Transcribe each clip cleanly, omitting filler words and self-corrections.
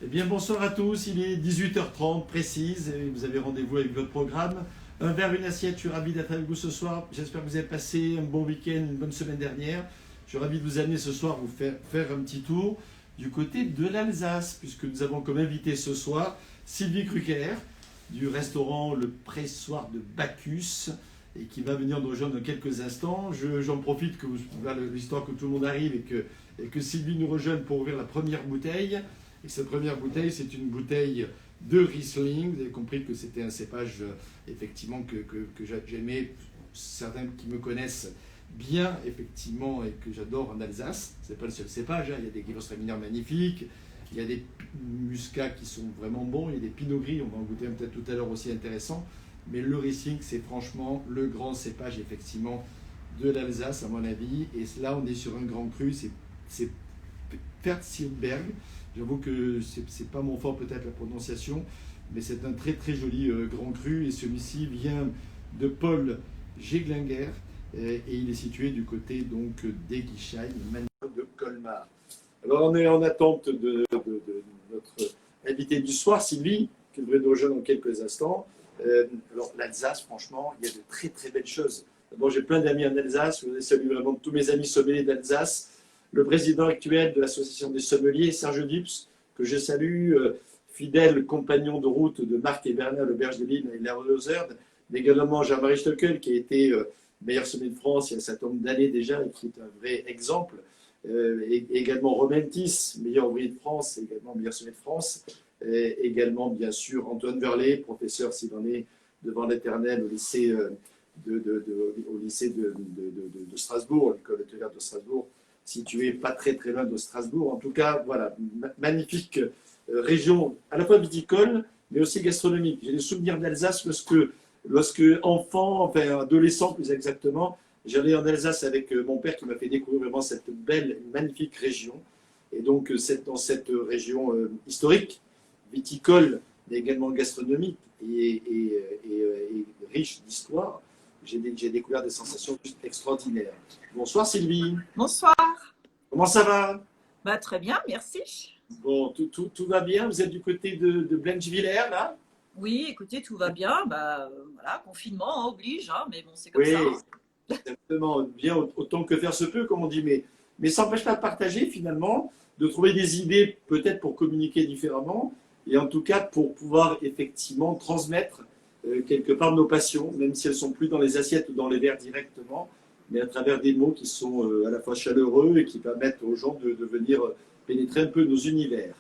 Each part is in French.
Eh bien, bonsoir à tous. Il est 18h30 précise et vous avez rendez-vous avec votre programme. Un verre, une assiette. Je suis ravi d'être avec vous ce soir. J'espère que vous avez passé un bon week-end, une bonne semaine dernière. Je suis ravi de vous amener ce soir, vous faire un petit tour du côté de l'Alsace, puisque nous avons comme invité ce soir Sylvie Krucker du restaurant Le Pressoir de Bacchus et qui va venir nous rejoindre dans quelques instants. J'en profite que voilà l'histoire que tout le monde arrive et que Sylvie nous rejoigne pour ouvrir la première bouteille. Et cette première bouteille, c'est une bouteille de Riesling. Vous avez compris que c'était un cépage, effectivement, que j'aimais. Certains qui me connaissent bien, effectivement, et que j'adore en Alsace. Ce n'est pas le seul cépage, hein. Il y a des Gewürztraminer magnifiques, il y a des muscats qui sont vraiment bons, il y a des Pinot Gris, on va en goûter peut-être tout à l'heure aussi intéressant. Mais le Riesling, c'est franchement le grand cépage, effectivement, de l'Alsace, à mon avis. Et là, on est sur un grand cru, c'est Pfälzerberg. J'avoue que c'est pas mon fort peut-être la prononciation, mais c'est un très très joli grand cru et celui-ci vient de Paul Geglinger et il est situé du côté donc d'Eguisheim, de Colmar. Alors on est en attente de notre invité du soir, Sylvie, qui devrait nous rejoindre dans quelques instants. Alors l'Alsace, franchement, il y a de très très belles choses. D'abord, j'ai plein d'amis en Alsace, je voudrais saluer vraiment tous mes amis sommeliers d'Alsace. Le président actuel de l'association des sommeliers, Serge Dips, que je salue, fidèle compagnon de route de Marc et Bernard Auberge de Lille et Lozère, mais également Jean-Marie Stockel, qui a été meilleur sommelier de France il y a un certain nombre d'années déjà et qui est un vrai exemple. Et également Romantis, meilleur ouvrier de France, également meilleur sommelier de France. Et également, bien sûr, Antoine Verlet, professeur, s'il en est, devant l'éternel au lycée, de Strasbourg, l'école hôtelière de Strasbourg, situé pas très très loin de Strasbourg. En tout cas, voilà, magnifique région à la fois viticole, mais aussi gastronomique. J'ai des souvenirs d'Alsace lorsque enfant, enfin adolescent plus exactement, j'allais en Alsace avec mon père qui m'a fait découvrir vraiment cette belle, magnifique région. Et donc, dans cette région historique, viticole, mais également gastronomique et riche d'histoire, j'ai découvert des sensations juste extraordinaires. Bonsoir Sylvie. Bonsoir. Comment ça va? Bah, très bien, merci. Bon, tout va bien. Vous êtes du côté de Blanchevillers, là? Oui, écoutez, tout va bien. Bah, voilà, confinement oblige, hein, mais bon, c'est comme Oui, ça. exactement. Bien autant que faire se peut, comme on dit. Mais ça n'empêche pas de partager, finalement, de trouver des idées, peut-être pour communiquer différemment, et en tout cas pour pouvoir effectivement transmettre quelque part nos passions, même si elles ne sont plus dans les assiettes ou dans les verres directement, mais à travers des mots qui sont à la fois chaleureux et qui permettent aux gens de venir pénétrer un peu nos univers.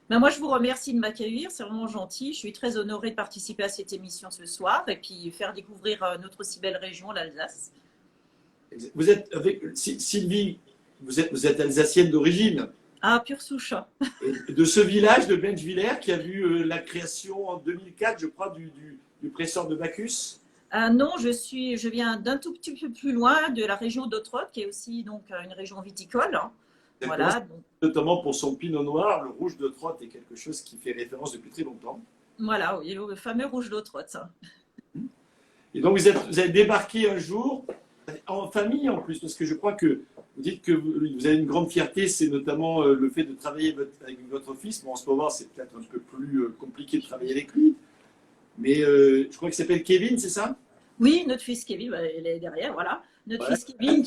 Bah, moi, je vous remercie de m'accueillir, c'est vraiment gentil. Je suis très honorée de participer à cette émission ce soir et puis faire découvrir notre si belle région, l'Alsace. Vous êtes avec Sylvie, vous êtes alsacienne d'origine. Ah, pure souche. Et de ce village de Blanchevillers qui a vu la création en 2004, je crois, du presseur de Bacchus. Ah non, je viens d'un tout petit peu plus loin de la région d'Ottrott, qui est aussi donc une région viticole. Voilà, donc, Notamment pour son pinot noir, le rouge de Trott est quelque chose qui fait référence depuis très longtemps. voilà, oui, le fameux rouge d'Ottrott. Et donc vous avez débarqué un jour en famille en plus, parce que je crois que vous dites que vous avez une grande fierté, c'est notamment le fait de travailler avec votre fils. Bon, en ce moment, c'est peut-être un peu plus compliqué de travailler avec lui, mais je crois qu'il s'appelle Kevin, c'est ça? Oui, notre fils Kevin, bah, il est derrière, voilà. Notre Ouais. fils Kevin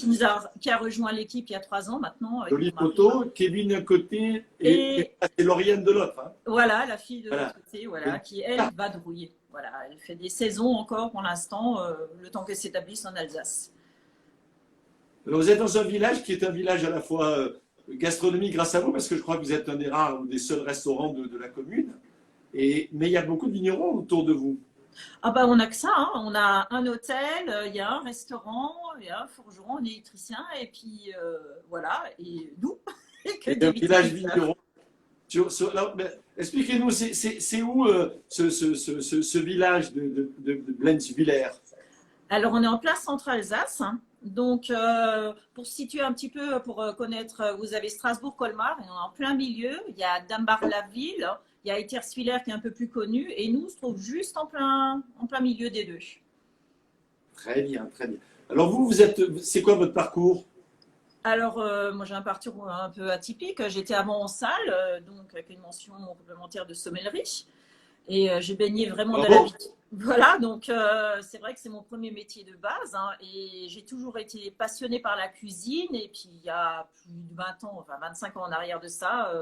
qui a rejoint l'équipe il y a 3 ans maintenant. Avec Jolie mon mari. photo, Kevin d'un côté et Lauriane de l'autre. Hein. Voilà, la fille de Voilà. l'autre côté, voilà, qui elle va drouiller. Voilà, elle fait des saisons encore pour l'instant, le temps qu'elle s'établisse en Alsace. Alors vous êtes dans un village qui est un village à la fois gastronomique grâce à vous, parce que je crois que vous êtes un des rares ou des seuls restaurants de la commune. Mais il y a beaucoup de vignerons autour de vous. Ah bah on a que ça, hein. On a un hôtel, il y a un restaurant, il y a un forgeron, un électricien, et puis voilà, et nous, et que Et des un village viticulteurs. vigneron. Expliquez-nous, c'est où ce village de Blanchevillers? Alors, on est en plein centre Alsace, hein. Donc, pour se situer un petit peu, pour connaître, vous avez Strasbourg-Colmar, et on est en plein milieu. Il y a Dambach-la-Ville, il y a Etherswiller qui est un peu plus connu, et nous, on se trouve juste en plein milieu des deux. Très bien, très bien. Alors c'est quoi votre parcours? Alors, moi, j'ai un parcours un peu atypique. J'étais avant en salle, donc avec une mention complémentaire de sommellerie. Et j'ai baigné vraiment dans la Bravo. vie. Voilà, donc c'est vrai que c'est mon premier métier de base. Hein, et j'ai toujours été passionnée par la cuisine. Et puis, il y a plus de 20 ans, enfin 25 ans en arrière de ça,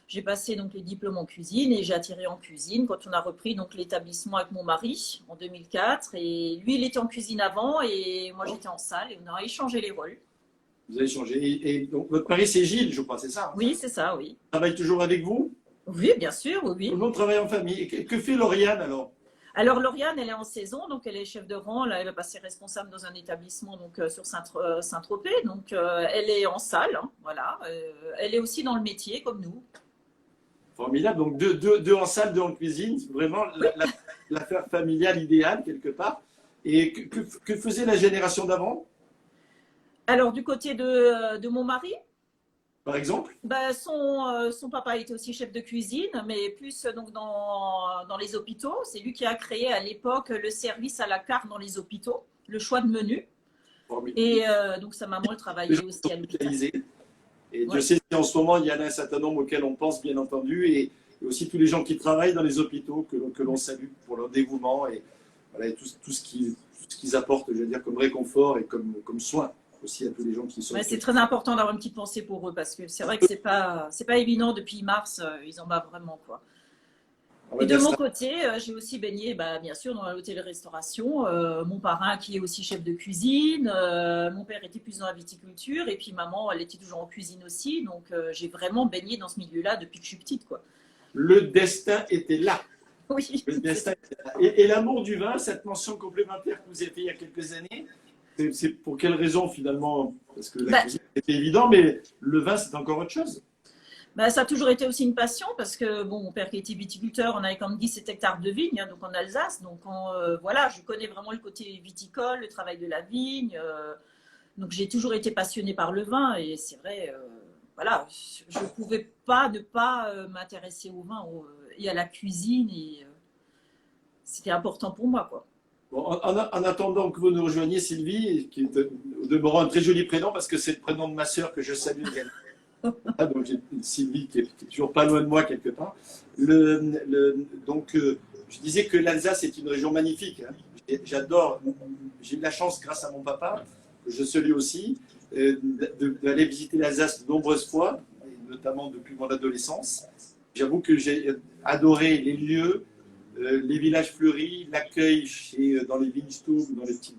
j'ai passé donc les diplômes en cuisine et j'ai atterri en cuisine quand on a repris donc l'établissement avec mon mari en 2004. Et lui, il était en cuisine avant et moi, j'étais en salle et on a échangé les rôles. Vous avez changé. Et donc, votre mari, c'est Gilles, je crois, c'est ça? Oui, c'est ça, oui. Il travaille toujours avec vous? Oui, bien sûr, oui, Tout le oui. monde travaille en famille. Et que fait Lauriane alors? Alors, Lauriane, elle est en saison, donc elle est chef de rang. Là, elle va passer responsable dans un établissement donc, sur Saint-Tropez. Donc, elle est en salle, hein, voilà. Elle est aussi dans le métier, comme nous. Formidable. Donc, deux en salle, deux en cuisine. Vraiment l'affaire familiale idéale, quelque part. Et que faisait la génération d'avant, Alors, du côté de mon mari, par exemple? bah, son papa était aussi chef de cuisine, mais plus donc dans les hôpitaux. C'est lui qui a créé à l'époque le service à la carte dans les hôpitaux, le choix de menu. Formidable. Et donc sa maman, elle Les travaillait gens aussi sont à l'hôpital. spécialisés. Et Dieu Ouais. sait si en ce moment, il y en a un certain nombre auxquels on pense, bien entendu, et aussi tous les gens qui travaillent dans les hôpitaux, que l'on salue pour leur dévouement et, voilà, et tout ce qu'ils apportent, je veux dire, comme réconfort et comme soin aussi à tous les gens qui sont. Ouais, c'est très important d'avoir une petite pensée pour eux parce que c'est vrai que c'est pas évident depuis mars, ils en battent vraiment quoi. On va Et de dire mon ça. côté, j'ai aussi baigné, bah, bien sûr, dans l'hôtellerie-restauration. Mon parrain qui est aussi chef de cuisine, mon père était plus dans la viticulture et puis maman, elle était toujours en cuisine aussi. Donc j'ai vraiment baigné dans ce milieu-là depuis que je suis petite, quoi. Le destin était là. Oui. Le destin était là. Et l'amour du vin, cette mention complémentaire que vous avez fait il y a quelques années, c'est pour quelle raison finalement? Parce que la Bah, cuisine, c'était évident, mais le vin, c'est encore autre chose. bah, ça a toujours été aussi une passion parce que bon, mon père qui était viticulteur, on avait comme 17 hectares de vignes, hein, donc en Alsace. Donc voilà, je connais vraiment le côté viticole, le travail de la vigne. Donc j'ai toujours été passionnée par le vin et c'est vrai, voilà, je ne pouvais pas ne pas m'intéresser au vin et à la cuisine et c'était important pour moi, quoi. Bon, en attendant que vous nous rejoigniez, Sylvie, qui est au demeurant un très joli prénom parce que c'est le prénom de ma sœur que je salue également. Ah, donc j'ai Sylvie qui est toujours pas loin de moi quelque part. Donc je disais que l'Alsace est une région magnifique. Hein. J'adore. J'ai eu la chance, grâce à mon papa, que je salue aussi, d'aller visiter l'Alsace de nombreuses fois, et notamment depuis mon adolescence. J'avoue que j'ai adoré les lieux, les villages fleuris, l'accueil dans les vignes-stouves, dans les petits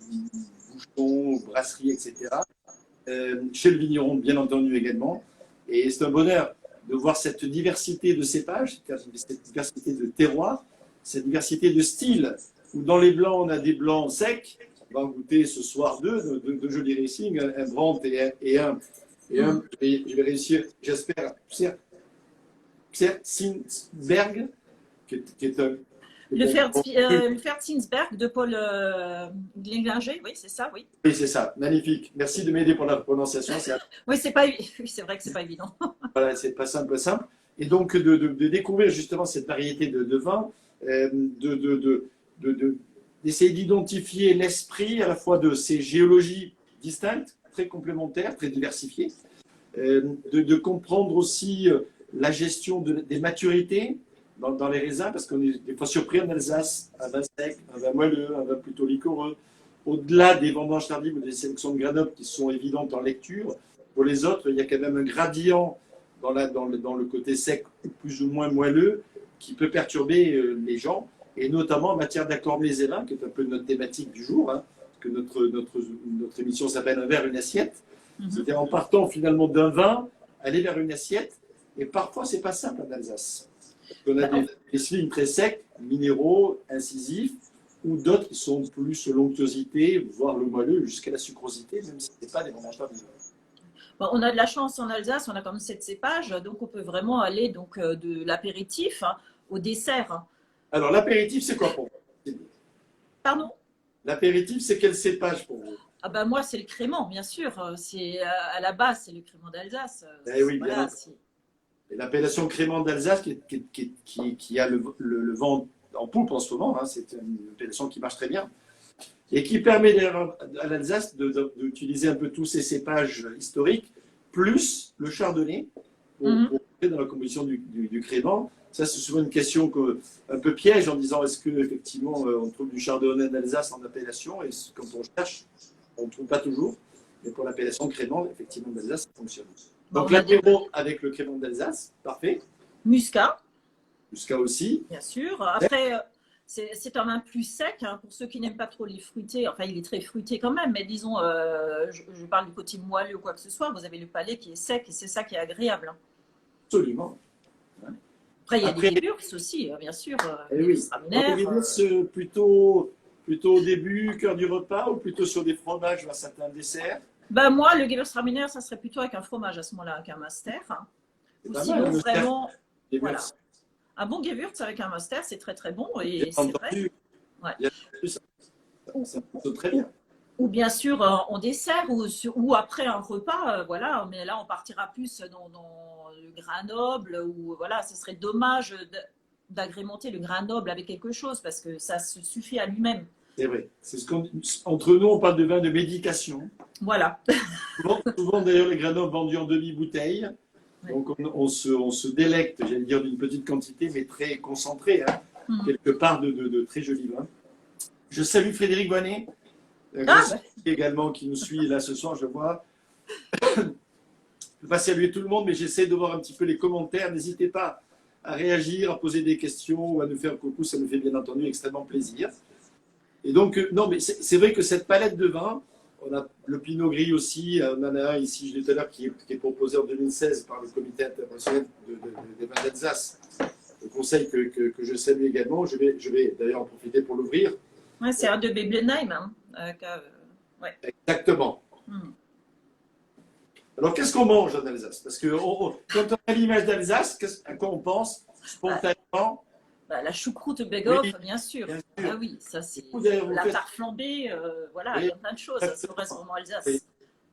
bouchons, brasseries, etc. Chez le vigneron, bien entendu, également. Et c'est un bonheur de voir cette diversité de cépages, cette diversité de terroirs, cette diversité de styles, où dans les blancs, on a des blancs secs. On va en goûter ce soir deux jolis racing, un Brandt et un. Je vais réussir, j'espère, Sinsberg, qui est un. Le Fertinsberg de Paul Glinger, oui, c'est ça, oui. Oui, c'est ça, magnifique. Merci de m'aider pour la prononciation. Oui, c'est pas, oui, c'est vrai que c'est pas évident. Voilà, c'est pas simple, simple. Et donc, de découvrir justement cette variété de vins, d'essayer d'identifier l'esprit à la fois de ces géologies distinctes, très complémentaires, très diversifiées, de comprendre aussi la gestion des maturités dans les raisins, parce qu'on est des fois surpris en Alsace, un vin sec, un vin moelleux, un vin plutôt liquoreux. Au-delà des vendanges tardives ou des sélections de Grenoble qui sont évidentes en lecture, pour les autres, il y a quand même un gradient dans le côté sec, plus ou moins moelleux, qui peut perturber les gens, et notamment en matière d'accord mets-et-vins, qui est un peu notre thématique du jour, hein, que notre émission s'appelle Un verre, une assiette. C'est-à-dire en partant finalement d'un vin, aller vers une assiette, et parfois c'est pas simple en Alsace. On a des slimes très secs, minéraux, incisifs, ou d'autres qui sont plus l'onctuosité, voire le moelleux, jusqu'à la sucrosité, même si ce n'est pas des vendanges tardives. Bon, on a de la chance en Alsace, on a comme 7 cépages, donc on peut vraiment aller donc, de l'apéritif hein, au dessert. Alors, l'apéritif, c'est quoi pour vous? Pardon? L'apéritif, c'est quel cépage pour vous? Ah ben moi, c'est le crément, bien sûr. C'est, à la base, c'est le crément d'Alsace. Eh oui, Voilà, bien. Et l'appellation crément d'Alsace, qui a le vent en poupe en ce moment, hein, c'est une appellation qui marche très bien. et qui permet d'ailleurs à l'Alsace d'utiliser un peu tous ces cépages historiques, plus le chardonnay, pour entrer dans la composition du crément. Ça, c'est souvent une question un peu piège en disant est-ce qu'effectivement on trouve du chardonnay d'Alsace en appellation, et quand on cherche, on ne trouve pas toujours. Mais pour l'appellation crément, effectivement, d'Alsace, ça fonctionne. Donc l'apéro avec le crément d'Alsace, parfait. Muscat. Muscat aussi. Bien sûr. Après, c'est un vin plus sec, hein, pour ceux qui n'aiment pas trop les fruités. Enfin, il est très fruité quand même, mais disons, je parle du côté moelleux ou quoi que ce soit, vous avez le palais qui est sec et c'est ça qui est agréable. Hein. Absolument. Après, il y a des Gewürz aussi, bien sûr. Oui. Plutôt au début, cœur du repas, ou plutôt sur des fromages ou un certain dessert? Ben, moi, le Gewürztraminer, ça serait plutôt avec un fromage à ce moment-là, avec un master. Hein. Ou sinon, vraiment, voilà. Un bon Gewürz avec un master, c'est très très bon. Et c'est vrai. Ouais. Ça fonctionne très bien. Ou bien sûr en dessert ou après un repas, voilà. Mais là, on partira plus dans le grain noble, ou voilà, ce serait dommage d'agrémenter le grain noble avec quelque chose parce que ça se suffit à lui-même. C'est vrai. Entre nous, on parle de vin de médication. Voilà. Souvent d'ailleurs, les grains nobles vendus en demi-bouteille. Donc, on se délecte, j'allais dire, d'une petite quantité, mais très concentrée. Hein. Quelque part de très jolis vins. Je salue Frédéric Bonnet, également, qui nous suit là ce soir, je vois. Je ne peux pas saluer tout le monde, mais j'essaie de voir un petit peu les commentaires. N'hésitez pas à réagir, à poser des questions ou à nous faire un coucou. Ça nous fait bien entendu extrêmement plaisir. Et donc, non, mais c'est vrai que cette palette de vins, on a le Pinot Gris aussi, on en a un ici, je l'ai dit tout à l'heure, qui est proposé en 2016 par le Comité international des vins d'Alsace, le conseil que je salue également. Je vais d'ailleurs en profiter pour l'ouvrir. Ouais, c'est un de Beblenheim. Hein. Ouais. Exactement. Alors, qu'est-ce qu'on mange en Alsace? Parce que quand on a l'image d'Alsace, à quoi on pense spontanément? La choucroute Béghoff, oui, bien sûr. Ah oui, ça c'est la tarte flambée, voilà, il y a plein de choses, ça reste vraiment Alsace.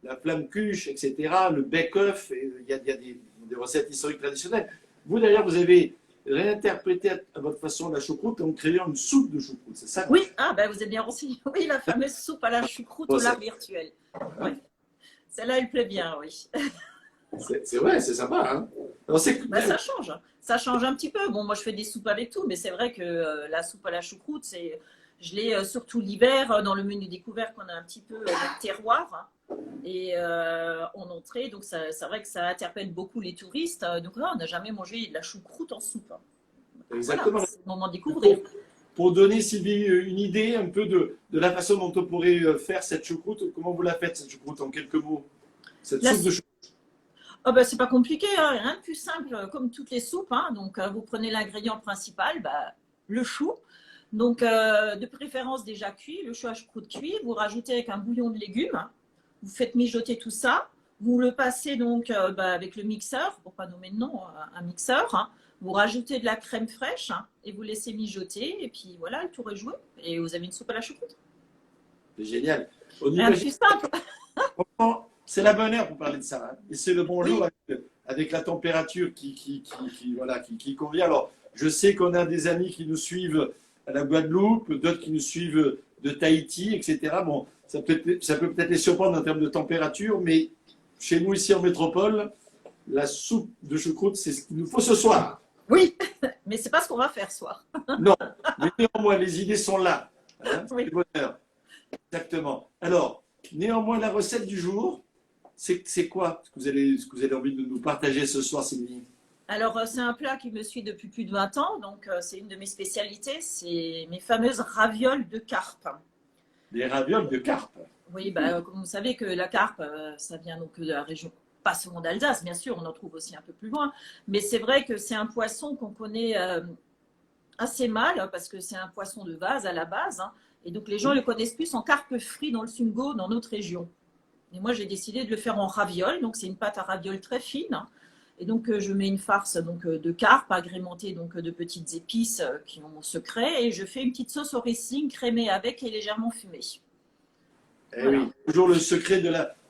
La flamme-cuche, etc., le Béghoff, il y a des recettes historiques traditionnelles. Vous d'ailleurs, vous avez réinterprété à votre façon la choucroute en créant une soupe de choucroute, c'est ça? Oui, vous êtes bien renseigné. Oui, la fameuse soupe à la choucroute au lard virtuel. Oui. Celle-là, elle plaît bien, oui. C'est vrai, c'est sympa. Hein. Alors, ça change. Ça change un petit peu. Bon, moi, je fais des soupes avec tout, mais c'est vrai que la soupe à la choucroute, je l'ai surtout l'hiver dans le menu découvert qu'on a un petit peu le terroir et en entrée. Donc, c'est vrai que ça interpelle beaucoup les touristes. Donc là, on n'a jamais mangé de la choucroute en soupe. Exactement. Voilà, c'est le moment de découvrir. Pour donner, Sylvie, une idée un peu de la façon dont on pourrait faire cette choucroute, comment vous la faites, cette choucroute, en quelques mots? Cette soupe de choucroute. C'est pas compliqué, hein, rien de plus simple, comme toutes les soupes. Hein. Donc, vous prenez l'ingrédient principal, le chou. Donc, de préférence déjà cuit, le chou à choucroute cuit. Vous rajoutez avec un bouillon de légumes. Vous faites mijoter tout ça. Vous le passez donc avec le mixeur, pour pas nommer de nom, un mixeur. Hein. Vous rajoutez de la crème fraîche et vous laissez mijoter. Et puis voilà, le tour est joué. Et vous avez une soupe à la choucroute. C'est génial. Rien de plus simple. C'est la bonne heure pour parler de ça. Hein. Et c'est le bon jour avec la température qui convient. Alors, je sais qu'on a des amis qui nous suivent à la Guadeloupe, d'autres qui nous suivent de Tahiti, etc. Bon, ça peut peut-être les surprendre en termes de température, mais chez nous, ici en métropole, la soupe de choucroute, c'est ce qu'il nous faut ce soir. Oui, mais ce n'est pas ce qu'on va faire ce soir. Non, mais néanmoins, les idées sont là. Hein, oui. C'est bonheur. Exactement. Alors, néanmoins, la recette du jour, c'est quoi ce que vous avez envie de nous partager ce soir, Sylvie? Alors, c'est un plat qui me suit depuis plus de 20 ans, donc c'est une de mes spécialités, c'est mes fameuses ravioles de carpe. Des ravioles de carpe? Oui, comme vous savez que la carpe, ça vient donc de la région, pas seulement d'Alsace, bien sûr, on en trouve aussi un peu plus loin, mais c'est vrai que c'est un poisson qu'on connaît assez mal, parce que c'est un poisson de vase à la base, hein, et donc les gens le connaissent plus en carpe frite dans le Sungo, dans notre région. Et moi, j'ai décidé de le faire en ravioles. Donc, c'est une pâte à ravioles très fine. Et donc, je mets une farce de carpe agrémentée de petites épices qui ont mon secret. Et je fais une petite sauce au ricin crémée avec et légèrement fumée. Voilà. Oui, toujours le secret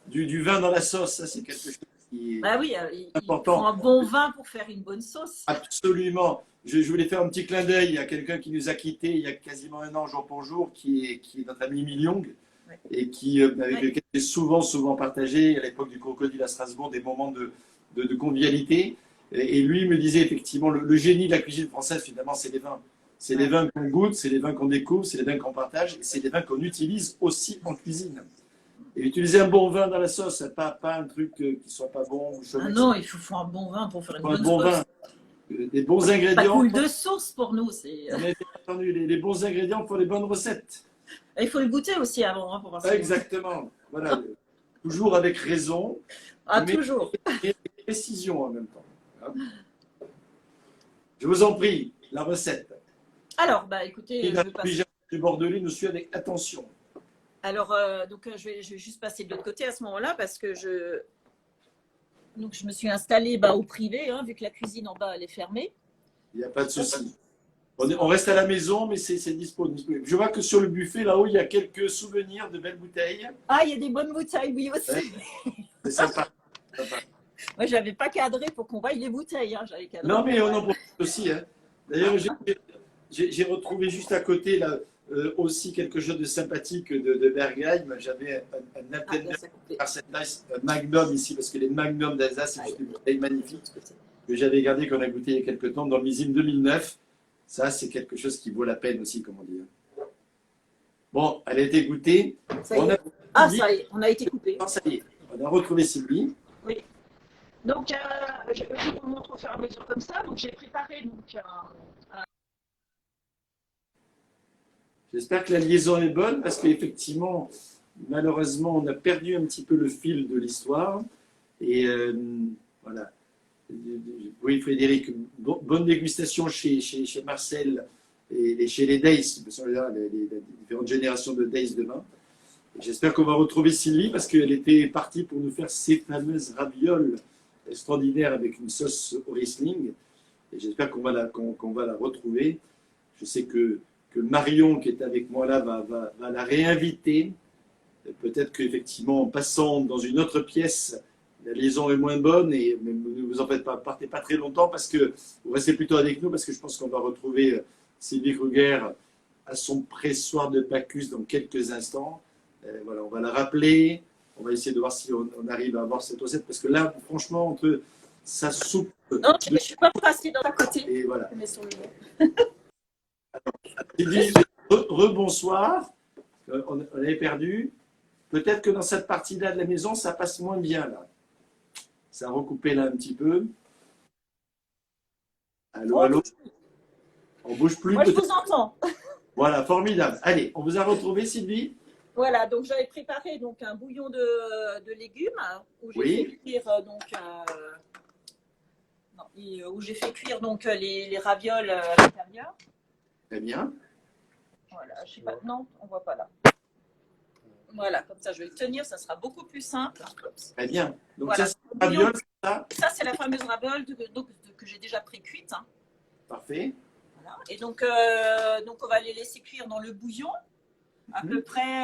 du vin dans la sauce. Ça, c'est quelque chose qui est Bah oui, il faut important. un bon vin pour faire une bonne sauce. Absolument. Je voulais faire un petit clin d'œil. Il y a quelqu'un qui nous a quittés il y a quasiment un an, jour pour jour, qui est notre ami Milliong, Ouais. et avec lequel j'ai souvent partagé, à l'époque du Crocodile à Strasbourg, des moments de convivialité. Et lui me disait effectivement, le génie de la cuisine française, finalement, c'est les vins. C'est les vins qu'on goûte, c'est les vins qu'on découvre, c'est les vins qu'on partage, et c'est les vins qu'on utilise aussi en cuisine. Et utiliser un bon vin dans la sauce, pas un truc qui soit pas bon. Ah non, il faut un bon vin pour faire une Un bonne bon sauce. vin, des bons Ça ingrédients. coule de source pour nous. On a bien entendu les bons ingrédients pour les bonnes recettes. Il faut le goûter aussi avant pour voir si Exactement. Voilà. Toujours avec raison, Ah, mais toujours. et précision en même temps. Hein. Je vous en prie, la recette. Alors, bah écoutez, Et je vais passer. du Bordelais nous suit avec attention. Alors, je vais juste passer de l'autre côté à ce moment-là parce que je me suis installée au privé, hein, vu que la cuisine en bas elle est fermée. Il n'y a pas de souci. On reste à la maison, mais c'est disponible. Je vois que sur le buffet, là-haut, il y a quelques souvenirs de belles bouteilles. Ah, il y a des bonnes bouteilles, oui aussi. Ouais. C'est sympa. Moi, je n'avais pas cadré pour qu'on voie les bouteilles. Hein. J'avais cadré Non, mais on en profite aussi. Hein. D'ailleurs, j'ai retrouvé juste à côté là, aussi quelque chose de sympathique de Bergheim. J'avais un Altenberg Magnum ici, parce que les Magnum d'Alsace, c'est juste une bouteille magnifique que j'avais gardé, qu'on a goûté il y a quelques temps dans le millésime 2009. Ça, c'est quelque chose qui vaut la peine aussi, comme on dit. Bon, elle a été goûtée. Ça y est. Ça y est, on a été coupé. Ça y est, on a retrouvé Sylvie. Oui. Donc, je vous montre au fur et à mesure comme ça. Donc, j'ai préparé J'espère que la liaison est bonne, parce qu'effectivement, malheureusement, on a perdu un petit peu le fil de l'histoire. Et voilà. Oui, Frédéric, bonne dégustation chez Marcel et chez les Days, les différentes générations de Days de vin. J'espère qu'on va retrouver Sylvie, parce qu'elle était partie pour nous faire ces fameuses ravioles extraordinaires avec une sauce au Riesling. Et j'espère qu'on va la retrouver. Je sais que Marion, qui est avec moi là, va la réinviter. Peut-être qu'effectivement, en passant dans une autre pièce, la liaison est moins bonne, mais ne vous en faites pas, partez pas très longtemps, parce que vous restez plutôt avec nous, parce que je pense qu'on va retrouver Sylvie Kruger à son pressoir de Bacchus dans quelques instants. Voilà, on va la rappeler, on va essayer de voir si on arrive à avoir cette recette, parce que là, franchement, entre sa soupe... Non, je ne suis pas passée dans la côté. Et voilà. Mais sur le... Sylvie, rebonsoir. On avait perdu. Peut-être que dans cette partie-là de la maison, ça passe moins bien, là. Ça a recoupé là un petit peu. Allô, allô. On bouge plus. Moi, je vous entends. Voilà, formidable. Allez, on vous a retrouvé, Sylvie. Voilà, donc j'avais préparé un bouillon de légumes où j'ai fait cuire où j'ai fait cuire les ravioles à l'intérieur. Très bien. Voilà, je sais pas. Non, on voit pas là. Voilà, comme ça je vais le tenir, ça sera beaucoup plus simple. Très bien. Donc voilà. ça, c'est la raviole, ça. Ça, c'est la fameuse raviole que j'ai déjà pré-cuite. Hein. Parfait. Voilà. Et donc, on va les laisser cuire dans le bouillon à peu près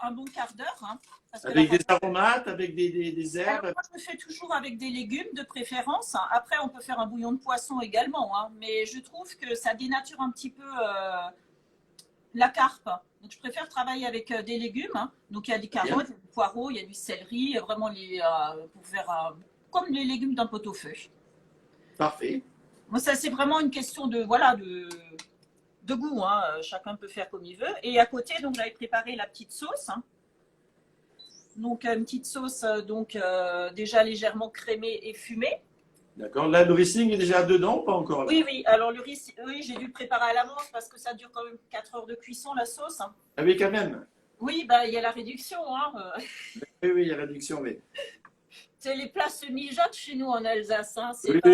un bon quart d'heure. Hein, avec des aromates, avec des herbes. Alors, moi, je le fais toujours avec des légumes de préférence. Après, on peut faire un bouillon de poisson également. Hein, mais je trouve que ça dénature un petit peu la carpe. Donc, je préfère travailler avec des légumes. Hein. Donc, il y a des carottes, il y a du poireau, il y a du céleri, vraiment pour faire comme les légumes d'un pot-au-feu. Parfait. Moi, ça, c'est vraiment une question de goût. Hein. Chacun peut faire comme il veut. Et à côté, donc, j'avais préparé la petite sauce. Hein. Donc, une petite sauce déjà légèrement crémée et fumée. D'accord. Là, le Riesling est déjà dedans ou pas encore là? Oui. Alors, le riz, oui, j'ai dû le préparer à l'avance parce que ça dure quand même 4 heures de cuisson, la sauce. Hein. Ah oui, quand même. Oui, il y a la réduction. Hein. Oui, il y a la réduction, mais... C'est les plats se mijotent chez nous en Alsace. Hein. Oui, pas,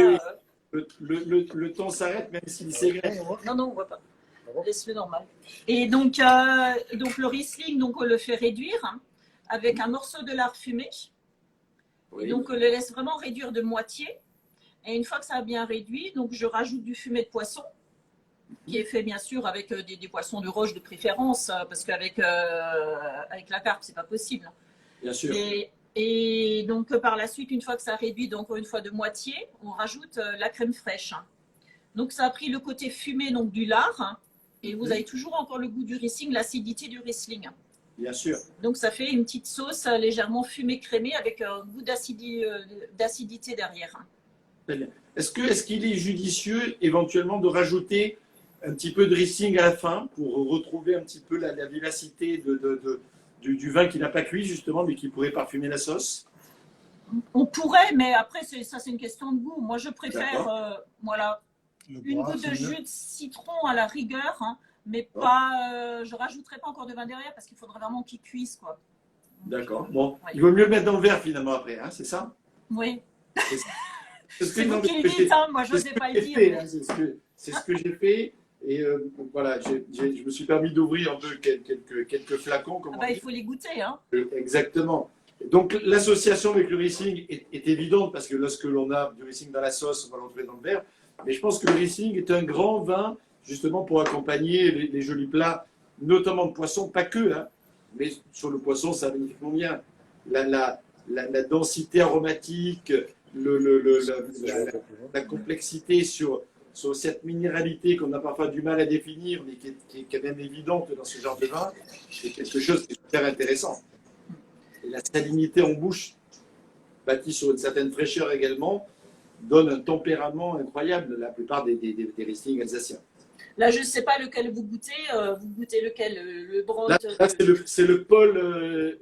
oui. Le temps s'arrête, même s'il s'égrène. Non, on ne voit pas. Laisse-le normal. Et donc le Riesling, on le fait réduire hein, avec un morceau de lard fumé. Oui. Et donc, on le laisse vraiment réduire de moitié. Et une fois que ça a bien réduit, donc je rajoute du fumet de poisson, qui est fait bien sûr avec des poissons de roche de préférence, parce qu'avec la carpe, c'est pas possible. Bien sûr. Et donc, par la suite, une fois que ça réduit, donc une fois de moitié, on rajoute la crème fraîche. Donc, ça a pris le côté fumé donc, du lard. Et vous avez toujours encore le goût du Riesling, l'acidité du Riesling. Bien sûr. Donc, ça fait une petite sauce légèrement fumée crémée avec un goût d'acidité derrière. Très bien. Est-ce qu'il est judicieux éventuellement de rajouter un petit peu de Riesling à la fin pour retrouver un petit peu la vivacité du vin qui n'a pas cuit justement mais qui pourrait parfumer la sauce? On pourrait, mais après, ça c'est une question de goût. Moi, je préfère voilà, une goutte de jus de citron à la rigueur, hein, mais pas. Je rajouterai pas encore de vin derrière parce qu'il faudrait vraiment qu'il cuise, quoi. D'accord. Bon, il vaut mieux le mettre dans le verre finalement après, hein, c'est ça? Oui. C'est vous qui le dites, hein, moi je n'osais pas le dire. C'est ce que j'ai fait. Et voilà, je me suis permis d'ouvrir un peu quelques flacons. Il faut les goûter. Hein. Exactement. Donc l'association avec le Riesling est évidente parce que lorsque l'on a du Riesling dans la sauce, on va l'entrer dans le verre. Mais je pense que le Riesling est un grand vin justement pour accompagner les jolis plats, notamment de poisson, pas que, hein, mais sur le poisson, ça va magnifiquement bien. La densité aromatique, la complexité sur cette minéralité qu'on a parfois du mal à définir, mais qui est quand même évidente dans ce genre de vin, c'est quelque chose qui est super intéressant. Et la salinité en bouche, bâtie sur une certaine fraîcheur également, donne un tempérament incroyable la plupart des Riesling alsaciens. Là, je ne sais pas lequel vous goûtez. Vous goûtez lequel? Le Brand? Là c'est le Paul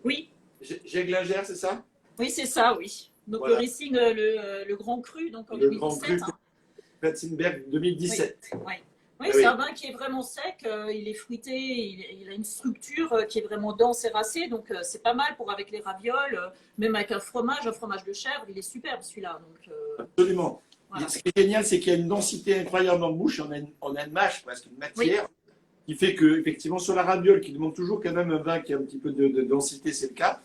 oui. Jeglinger, c'est ça? Oui, c'est ça, oui. Donc voilà. Le Riesling, le Grand Cru, donc en 2017. Grand Cru, Platzenberg 2017. Oui, oui, c'est un vin qui est vraiment sec, il est fruité, il a une structure qui est vraiment dense et racée, donc c'est pas mal pour avec les ravioles, même avec un fromage de chèvre, il est superbe celui-là. Absolument. Voilà. Ce qui est génial, c'est qu'il y a une densité incroyable en bouche, on a une mâche, presque une matière, qui fait que, effectivement, sur la raviole, qui demande toujours quand même un vin qui a un petit peu de densité, c'est le cas.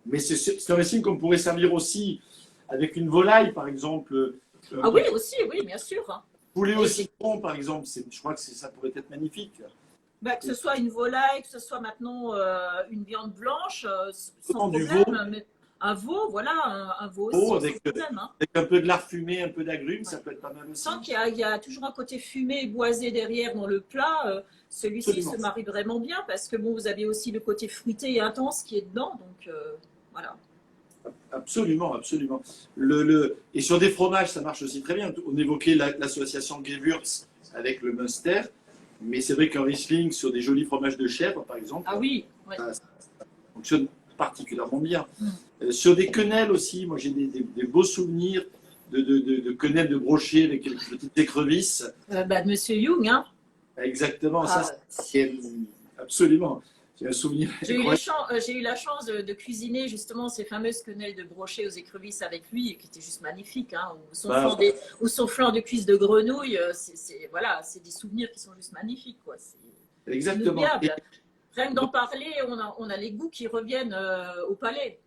Mais c'est un Riesling qu'on pourrait servir aussi avec une volaille, par exemple. Ah oui, aussi, oui, bien sûr. Poulet au citron, par exemple, je crois que ça pourrait être magnifique. Bah, que ce soit une volaille, que ce soit maintenant une viande blanche, sans problème. Veau. Mais un veau, voilà, un veau aussi, avec un peu de lard fumé, un peu d'agrumes, ça peut être pas mal aussi. Sans qu'il y a toujours un côté fumé et boisé derrière dans le plat, celui-ci se marie vraiment bien parce que bon, vous avez aussi le côté fruité et intense qui est dedans, donc voilà. Absolument, absolument. Et sur des fromages, ça marche aussi très bien. On évoquait l'association Gewürz avec le Münster, mais c'est vrai qu'un Riesling sur des jolis fromages de chèvre, par exemple, ça fonctionne particulièrement bien. Sur des quenelles aussi, moi j'ai des beaux souvenirs de quenelles de brochet avec quelques petites écrevisses. De Monsieur Young, hein. Exactement, ça c'est absolument. J'ai un souvenir. J'ai eu la chance de cuisiner justement ces fameuses quenelles de brochet aux écrevisses avec lui, qui étaient juste magnifiques. Hein, ou son flanc de cuisse de grenouille, c'est des souvenirs qui sont juste magnifiques. Quoi. Exactement. Rien que d'en parler, on a les goûts qui reviennent au palais.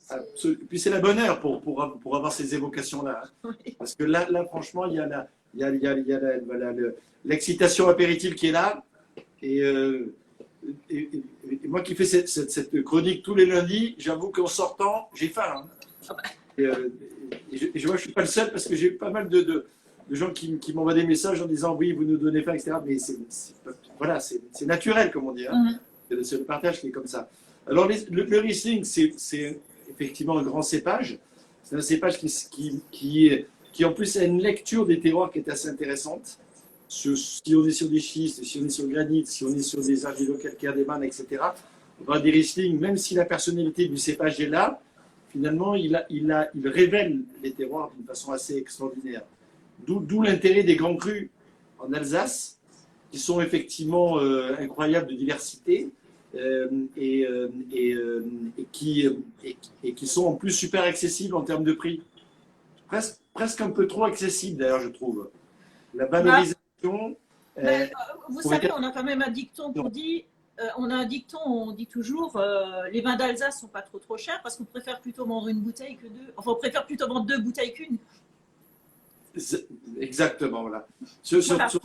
Absolument. Puis c'est la bonne heure pour avoir ces évocations-là. Hein. Oui. Parce que là, franchement, il y a l'excitation apéritive qui est là. Et moi qui fais cette chronique tous les lundis, j'avoue qu'en sortant, j'ai faim. Hein. Et je vois que je ne suis pas le seul parce que j'ai pas mal de gens qui m'envoient des messages en disant oui, vous nous donnez faim, etc. Mais c'est naturel, comme on dit. Hein. C'est le partage qui est comme ça. Alors, le Riesling, c'est effectivement un grand cépage. C'est un cépage qui en plus a une lecture des terroirs qui est assez intéressante. Si on est sur des schistes, si on est sur le granit, si on est sur des argilo-calcaires, des mannes, etc., on va des Riesling, même si la personnalité du cépage est là, finalement, il révèle les terroirs d'une façon assez extraordinaire. D'où l'intérêt des grands crus en Alsace, qui sont effectivement incroyables de diversité et qui sont en plus super accessibles en termes de prix. Presque un peu trop accessibles, d'ailleurs, je trouve. La valorisation. Vous savez, on a quand même un dicton qu'on dit. On dit toujours les vins d'Alsace sont pas trop chers parce qu'on préfère plutôt vendre une bouteille que deux. Enfin, on préfère plutôt vendre 2 bouteilles qu'une. Exactement, voilà. Surtout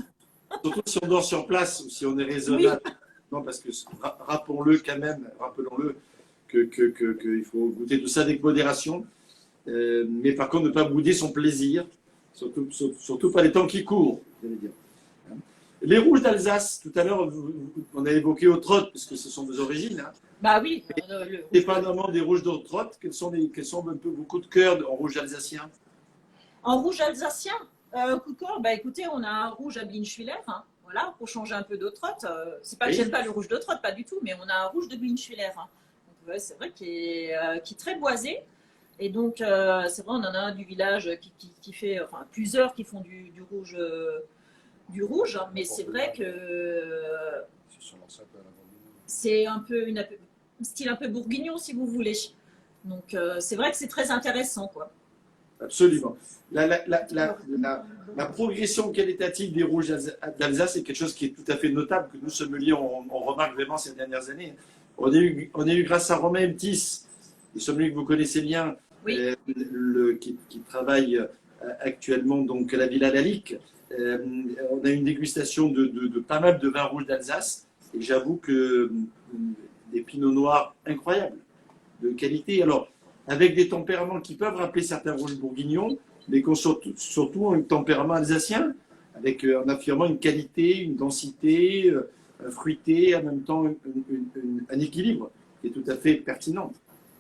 si on dort sur place ou si on est raisonnable. Oui. Non, parce que rappelons-le quand même, rappelons-le qu'il faut goûter tout ça avec modération. Mais par contre, ne pas bouder son plaisir, surtout pas les temps qui courent, j'allais dire. Les rouges d'Alsace, tout à l'heure, on a évoqué au trot, puisque ce sont vos origines. Hein. Bah oui. Dépendamment des rouges de trot, quels sont un peu vos coups de cœur en rouge alsacien? En rouge alsacien, coup de cœur, bah écoutez, on a un rouge à Blinschwiller, hein, voilà, pour changer un peu de trot. C'est pas que j'aime pas le rouge de trot, pas du tout, mais on a un rouge de Blinschwiller. Hein. Ouais, c'est vrai qu'il est très boisé. Et donc, c'est vrai, on en a un du village qui fait, enfin, plusieurs qui font du rouge. Du rouge, hein, mais c'est vrai que c'est un peu un style un peu bourguignon, si vous voulez. Donc, c'est vrai que c'est très intéressant, quoi. Absolument. La progression qualitative des rouges d'Alsace est quelque chose qui est tout à fait notable, que nous, sommeliers, on remarque vraiment ces dernières années. On a eu grâce à Romain Mtis, le sommelier que vous connaissez bien, oui. qui travaille actuellement donc, à la Villa Lalique. On a eu une dégustation de pas mal de vins rouges d'Alsace, et j'avoue que des pinots noirs incroyables, de qualité. Alors, avec des tempéraments qui peuvent rappeler certains rouges bourguignons, mais qui ont surtout un tempérament alsacien, en affirmant une qualité, une densité, un fruité, en même temps un équilibre qui est tout à fait pertinent.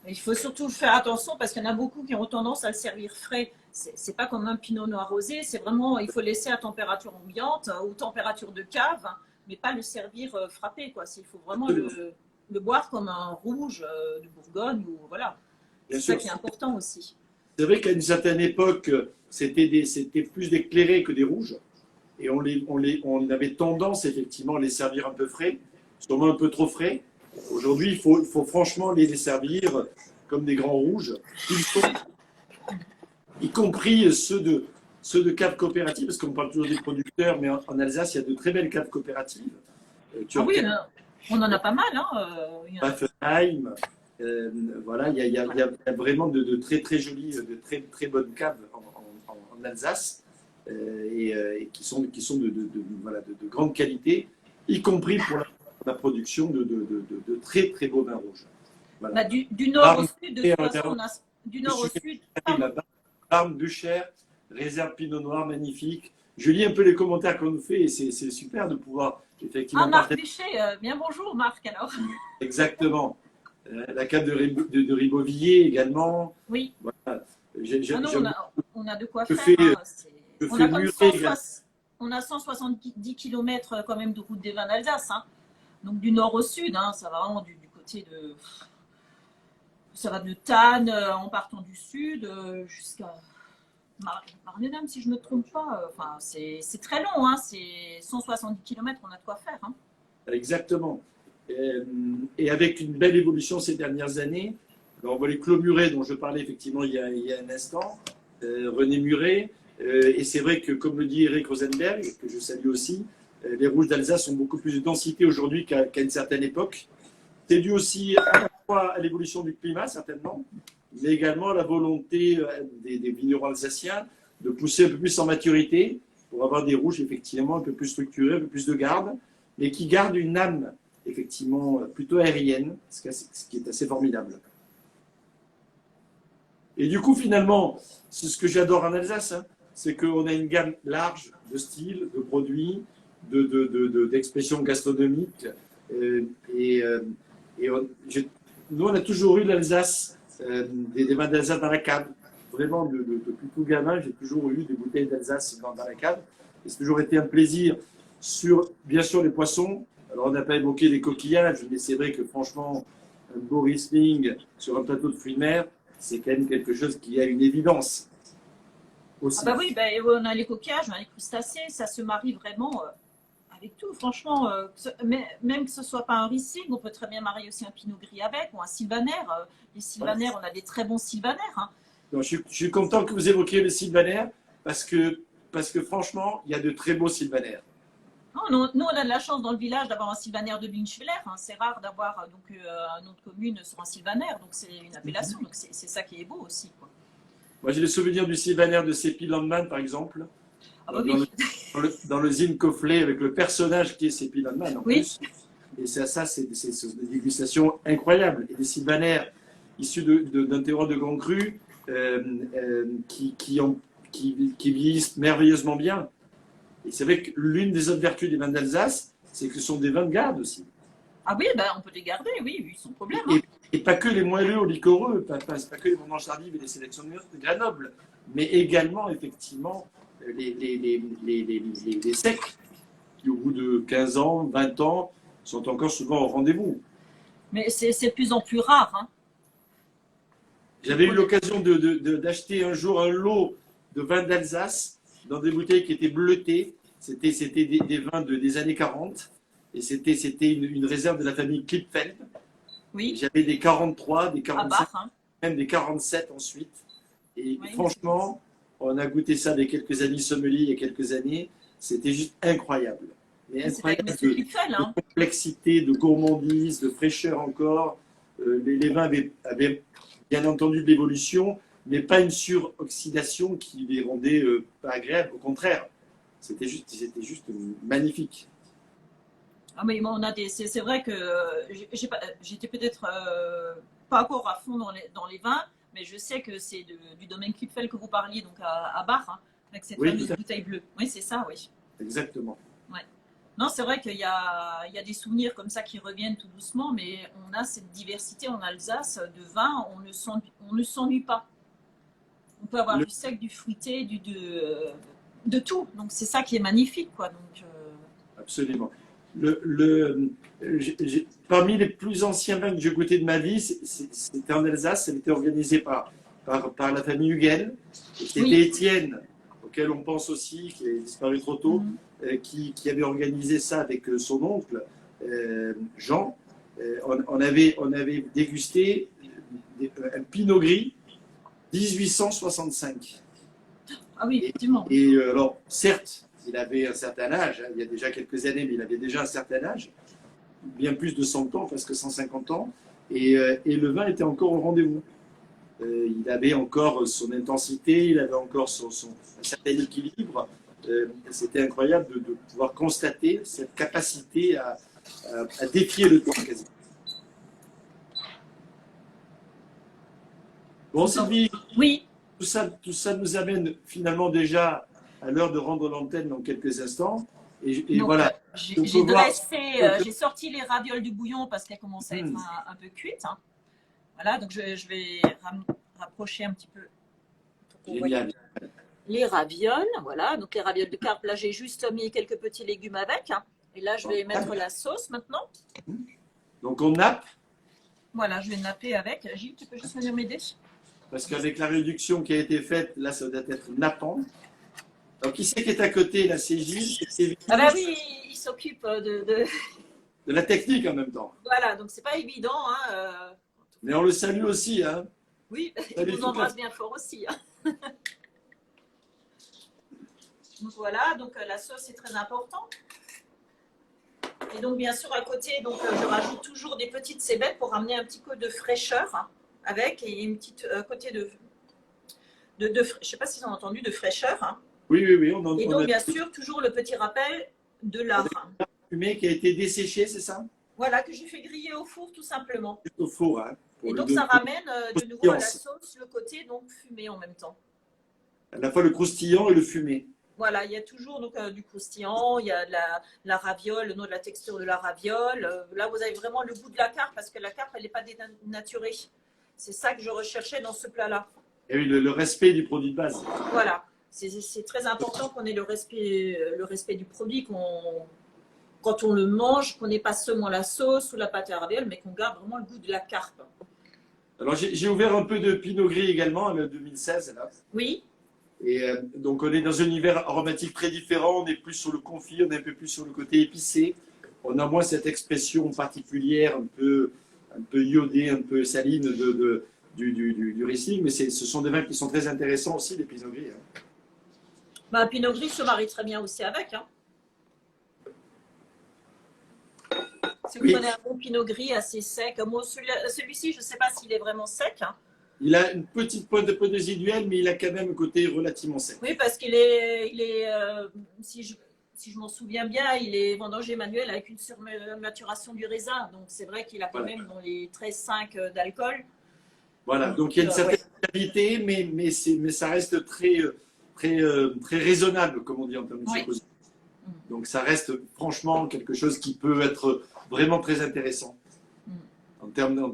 Il faut surtout faire attention parce qu'il y en a beaucoup qui ont tendance à le servir frais. C'est pas comme un pinot noir rosé, c'est vraiment, il faut laisser à température ambiante ou température de cave, mais pas le servir frappé, quoi. Il faut vraiment le boire comme un rouge de Bourgogne ou voilà. C'est ça qui est important aussi. C'est vrai qu'à une certaine époque, c'était plus des clairés que des rouges. Et on avait tendance effectivement à les servir un peu frais, sûrement un peu trop frais. Aujourd'hui, il faut franchement les servir comme des grands rouges. Y compris ceux de caves coopératives, parce qu'on parle toujours des producteurs, mais en Alsace, il y a de très belles caves coopératives. Oui, on en a pas mal. Paffenheim. Voilà, il y a vraiment de très très jolies, de très très bonnes caves en Alsace et qui sont de grande qualité, y compris pour la production de très très beaux vins rouges. Voilà. Bah, du nord au sud, de toute façon, on a du nord au sud. Barbe Bucher, réserve Pinot Noir magnifique. Je lis un peu les commentaires qu'on nous fait et c'est super de pouvoir effectivement. Marc Bucher, bien bonjour Marc alors. Exactement. La cave de Ribeauvillé également. Oui. Voilà. On a de quoi faire. On a 170 km quand même de route des vins d'Alsace. Hein. Donc du nord au sud, hein, ça va vraiment du côté de. Ça va de Tannes en partant du sud jusqu'à Marlenheim, si je ne me trompe pas. Enfin, c'est très long, hein, c'est 170 km, on a de quoi faire. Hein. Exactement. Et avec une belle évolution ces dernières années. Alors on voit les Clos Muret dont je parlais effectivement il y a un instant, René Muret, et c'est vrai que comme le dit Eric Rosenberg, que je salue aussi, les rouges d'Alsace ont beaucoup plus de densité aujourd'hui qu'à une certaine époque. C'est dû aussi à la fois à l'évolution du climat certainement, mais également à la volonté des vignerons alsaciens de pousser un peu plus en maturité pour avoir des rouges effectivement un peu plus structurés, un peu plus de garde, mais qui gardent une âme effectivement plutôt aérienne, ce qui est assez formidable. Et du coup, finalement, c'est ce que j'adore en Alsace, hein, c'est qu'on a une gamme large de styles, de produits, d'expressions gastronomiques. Nous, on a toujours eu l'Alsace, des vins d'Alsace dans la cave. Vraiment, depuis tout gamin, j'ai toujours eu des bouteilles d'Alsace dans la cave. Et c'est toujours été un plaisir sur, bien sûr, les poissons. Alors, on n'a pas évoqué les coquillages, mais c'est vrai que franchement, un beau Riesling sur un plateau de fruits de mer, c'est quand même quelque chose qui a une évidence. Aussi. Ah bah oui, on a les coquillages, on a les crustacés, ça se marie vraiment avec tout. Franchement, même que ce ne soit pas un Riesling, on peut très bien marier aussi un Pinot Gris avec, ou un Sylvaner. Les Sylvaner, on a des très bons Sylvaner. Hein. Donc, je suis content que vous évoquiez le Sylvaner, parce que franchement, il y a de très beaux Sylvaner. Nous, on a de la chance dans le village d'avoir un Sylvaner de Blinschwiller. Hein. C'est rare d'avoir un nom de commune sur un Sylvaner, donc c'est une appellation. Donc c'est ça qui est beau aussi. Quoi. Moi, j'ai le souvenir du Sylvaner de Seppi Landman, par exemple, oui. dans le Zine Cofflet, avec le personnage qui est Seppi Landman. En plus. Et c'est des dégustations incroyables. Et des sylvaner issus d'un terroir de Grand Cru qui vieillissent merveilleusement bien. Et c'est vrai que l'une des autres vertus des vins d'Alsace, c'est que ce sont des vins de garde aussi. Ah oui, ben, on peut les garder, oui, oui, sans problème. Hein. Et pas que les moelleux ou liquoreux, c'est pas que les vendanges tardives et les sélections de Grenoble, mais également, effectivement, les secs, qui au bout de 15 ans, 20 ans, sont encore souvent au rendez-vous. Mais c'est de plus en plus rare. Hein. J'avais eu l'occasion d'acheter un jour un lot de vins d'Alsace dans des bouteilles qui étaient bleutées. C'était des vins des années 40. Et c'était une réserve de la famille Klipfeld. Oui. J'avais des 43, des 47, hein. même des 47 ensuite. Et oui, franchement, on a goûté ça avec quelques amis sommeliers il y a quelques années. C'était juste incroyable. Mais incroyable de complexité, de gourmandise, de fraîcheur encore. Les vins avaient bien entendu de l'évolution, mais pas une suroxydation qui les rendait pas agréables. Au contraire, c'était juste magnifique. Ah mais on a c'est vrai que j'étais peut-être pas encore à fond dans les vins, mais je sais que c'est du domaine Klipfeld que vous parliez, donc à Bar, hein, avec cette fameuse bouteille bleue. Oui, c'est ça, oui. Exactement. Ouais. Non, c'est vrai qu'il y a des souvenirs comme ça qui reviennent tout doucement, mais on a cette diversité en Alsace de vins, on ne s'ennuie pas. On peut avoir du sec, du fruité, de tout. Donc c'est ça qui est magnifique, quoi. Donc, Absolument. Parmi les plus anciens vins que j'ai goûté de ma vie, c'était en Alsace. Ça a été organisé par la famille Hugel. C'était Étienne, auquel on pense aussi, qui a disparu trop tôt, qui avait organisé ça avec son oncle, Jean. On avait dégusté un Pinot Gris 1865. Ah oui, effectivement. Et alors, certes, il avait un certain âge, hein, il y a déjà quelques années, mais il avait déjà un certain âge, bien plus de 100 ans, presque 150 ans, et le vin était encore au rendez-vous. Il avait encore son intensité, il avait encore un certain équilibre. C'était incroyable de pouvoir constater cette capacité à défier le temps quasi. Bon, Sylvie, oui. tout ça nous amène finalement déjà à l'heure de rendre l'antenne dans quelques instants. Et donc, voilà. J'ai sorti les ravioles du bouillon parce qu'elles commencent à être un peu cuites. Hein. Voilà, donc je vais rapprocher un petit peu. Génial. Les ravioles, voilà. Donc les ravioles de carpe, là j'ai juste mis quelques petits légumes avec. Hein. Et là je vais mettre la sauce maintenant. Donc on nappe. Voilà, je vais napper avec. Gilles, tu peux juste venir m'aider? Parce qu'avec la réduction qui a été faite, là ça doit être nappant. Alors, qui c'est qui est à côté, là? C'est Gilles? Ah ben oui, il s'occupe de la technique en même temps. Voilà, donc c'est pas évident. Hein, Mais on le salue aussi. Hein. Oui, il nous embrasse bien fort aussi. Hein. Donc voilà, donc la sauce est très importante. Et donc bien sûr à côté, donc je rajoute toujours des petites cébettes pour ramener un petit peu de fraîcheur hein, avec et une petite côté de je sais pas si vous avez entendu, de fraîcheur. Hein. Oui, on entend. Et donc bien sûr toujours le petit rappel de lard. Fumé qui a été desséché, c'est ça? Voilà, que j'ai fait griller au four tout simplement. Juste au four, hein. Et donc ça ramène de nouveau à la sauce le côté donc fumé en même temps. À la fois le croustillant et le fumé. Voilà, il y a toujours donc, du croustillant, il y a de la raviole, le nom de la texture de la raviole. Là, vous avez vraiment le goût de la carpe parce que la carpe, elle n'est pas dénaturée. C'est ça que je recherchais dans ce plat-là. Et oui, le respect du produit de base. Voilà, c'est très important qu'on ait le respect du produit, quand on le mange, qu'on n'ait pas seulement la sauce ou la pâte à raviole, mais qu'on garde vraiment le goût de la carpe. Alors, j'ai ouvert un peu de Pinot Gris également, le 2016. Là. Oui. Et donc, on est dans un univers aromatique très différent. On est plus sur le confit, on est un peu plus sur le côté épicé. On a moins cette expression particulière, un peu iodée, un peu saline du Riesling. Mais ce sont des vins qui sont très intéressants aussi, les Pinot Gris. Hein. Bah, Pinot Gris se marie très bien aussi avec. Hein. Si vous prenez un bon Pinot Gris assez sec, moi, celui-ci, je ne sais pas s'il est vraiment sec. Hein. Il a une petite pointe de peau résiduelle, mais il a quand même un côté relativement sec. Oui, parce qu'il est si je m'en souviens bien, il est vendangé manuel avec une surmaturation du raisin. Donc, c'est vrai qu'il a quand même dans les 13,5 d'alcool. Voilà, donc il y a une certaine qualité, mais ça reste très raisonnable, comme on dit en termes de sucrosité. Donc ça reste franchement quelque chose qui peut être vraiment très intéressant en termes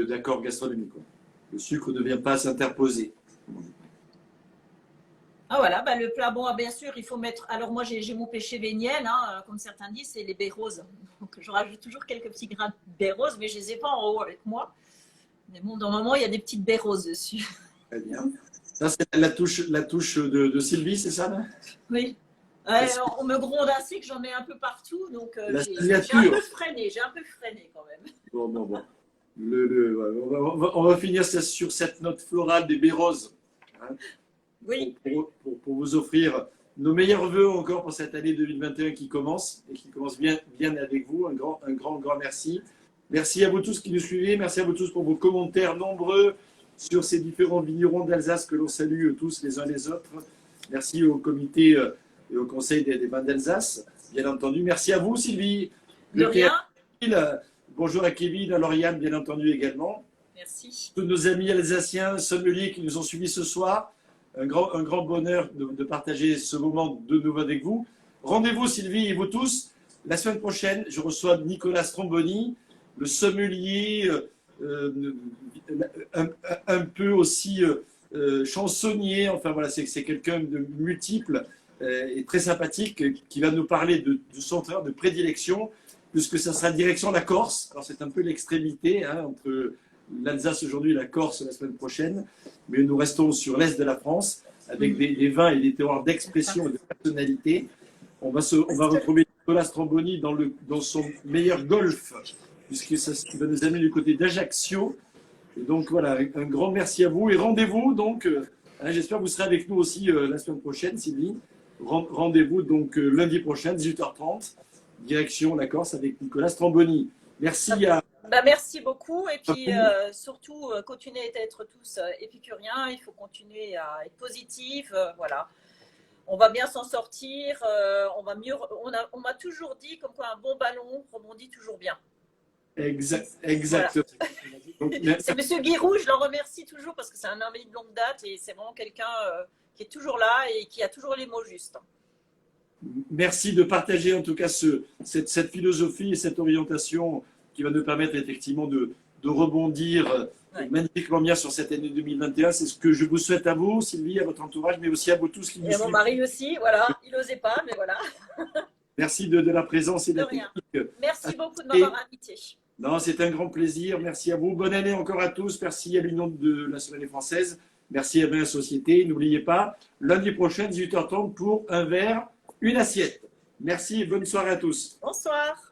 d'accord gastronomique. Le sucre ne vient pas s'interposer. Ah voilà, bah, le plat, bon, bien sûr, il faut mettre. Alors moi, j'ai mon péché véniel, hein, comme certains disent, c'est les baies roses. Donc je rajoute toujours quelques petits grains de baies roses, mais je les ai pas en haut avec moi. Mais bon, normalement, il y a des petites baies roses dessus. Très bien. Ça, c'est la touche de Sylvie, c'est ça là? Oui. On me gronde ainsi que j'en ai un peu partout, donc j'ai un peu freiné quand même. Bon. On va finir sur cette note florale des baies roses. Hein, oui. Pour vous offrir nos meilleurs voeux encore pour cette année 2021 qui commence et qui commence bien avec vous. Un grand merci. Merci à vous tous qui nous suivez. Merci à vous tous pour vos commentaires nombreux sur ces différents vignerons d'Alsace que l'on salue tous les uns les autres. Merci au comité et au conseil des vins d'Alsace, bien entendu. Merci à vous, Sylvie. De rien. Bonjour à Kevin, à Lauriane, bien entendu également. Merci. Tous nos amis alsaciens, sommeliers qui nous ont suivis ce soir. Un grand bonheur de partager ce moment de nouveau avec vous. Rendez-vous, Sylvie et vous tous. La semaine prochaine, je reçois Nicolas Stromboni, le sommelier, un peu aussi chansonnier. Enfin voilà, c'est quelqu'un de multiple et très sympathique qui va nous parler de son terrain de prédilection, puisque ça sera direction la Corse. Alors c'est un peu l'extrémité entre l'Alsace aujourd'hui et la Corse la semaine prochaine, mais nous restons sur l'est de la France avec des vins et des terroirs d'expression et de personnalité. On va retrouver Nicolas Stromboni dans son meilleur golf, puisque ça va nous amener du côté d'Ajaccio. Et donc voilà, un grand merci à vous et rendez-vous donc, j'espère que vous serez avec nous aussi la semaine prochaine, Sylvie. Rendez-vous donc lundi prochain, 18h30, direction la Corse avec Nicolas Stromboni. Merci à... merci beaucoup et puis surtout continuez à être tous épicuriens, il faut continuer à être positif, voilà. On va bien s'en sortir, on m'a toujours dit comme quoi un bon ballon rebondit toujours bien. Exact. Voilà. C'est Monsieur Guirou, je le remercie toujours parce que c'est un ami de longue date et c'est vraiment quelqu'un qui est toujours là et qui a toujours les mots justes. Merci de partager en tout cas cette philosophie et cette orientation qui va nous permettre effectivement de rebondir magnifiquement bien sur cette année 2021. C'est ce que je vous souhaite à vous, Sylvie, à votre entourage, mais aussi à vous tous qui nous suivent. Et à mon mari aussi, voilà, il n'osait pas, mais voilà. Merci de la présence et de la technique. Merci beaucoup de m'avoir invité. Non, c'est un grand plaisir. Merci à vous. Bonne année encore à tous. Merci à l'Union de la Sommelier française. Merci à la Société. N'oubliez pas, lundi prochain, 18h30, pour un verre, une assiette. Merci et bonne soirée à tous. Bonsoir.